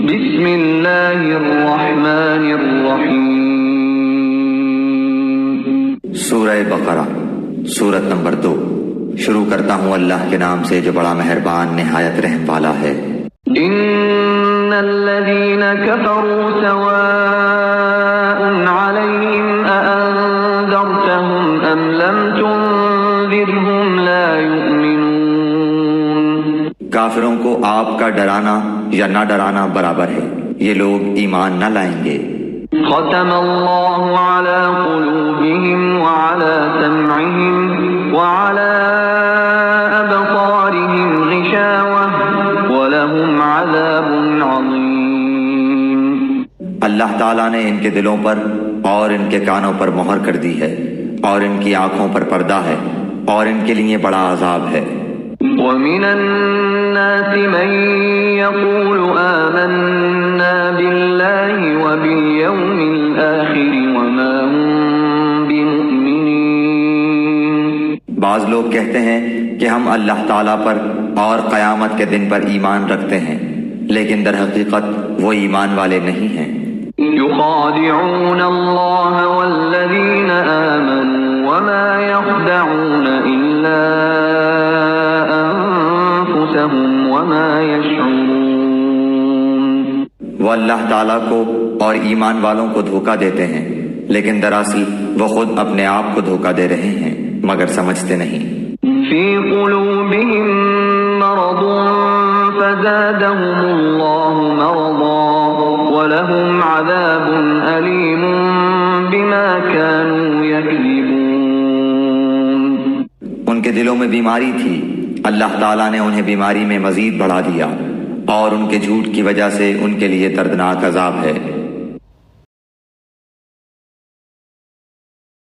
بسم اللہ الرحمن الرحیم۔ سورہ بقرہ، سورت نمبر 2۔ شروع کرتا ہوں اللہ کے نام سے جو بڑا مہربان نہایت رحم والا ہے۔ ان الذین کفروا سواء علیہم اانذرتہم ام لم تنذرہم لا یؤمنون۔ کافروں کو آپ کا ڈرانا یا نہ ڈرانا برابر ہے، یہ لوگ ایمان نہ لائیں گے۔ ختم اللہ علی قلوبہم وعلی سمعہم وعلی ابصارہم غشاوہ ولہم عذاب عظیم۔ اللہ تعالیٰ نے ان کے دلوں پر اور ان کے کانوں پر مہر کر دی ہے، اور ان کی آنکھوں پر پردہ ہے، اور ان کے لیے بڑا عذاب ہے۔ وَمِنَ النَّاسِ مَن يَقُولُ آمَنَّا بِاللَّهِ وَبِالْيَوْمِ الْآخِرِ وَمَا هُم بِمُؤْمِنِينَ۔ بعض لوگ کہتے ہیں کہ ہم اللہ تعالیٰ پر اور قیامت کے دن پر ایمان رکھتے ہیں، لیکن در حقیقت وہ ایمان والے نہیں ہیں۔ يُخَادِعُونَ اللَّهَ وَالَّذِينَ آمَنُوا وَمَا يَخْدَعُونَ إِلَّا وما يشعرون۔ وہ اللہ تعالیٰ کو اور ایمان والوں کو دھوکہ دیتے ہیں، لیکن دراصل وہ خود اپنے آپ کو دھوکہ دے رہے ہیں مگر سمجھتے نہیں۔ فی قلوبہم مرض فزادہم اللہ مرضا ولہم عذاب علیم بما كانوا یکذبون۔ ان کے دلوں میں بیماری تھی، اللہ تعالیٰ نے انہیں بیماری میں مزید بڑھا دیا، اور ان کے جھوٹ کی وجہ سے ان کے لیے دردناک عذاب ہے۔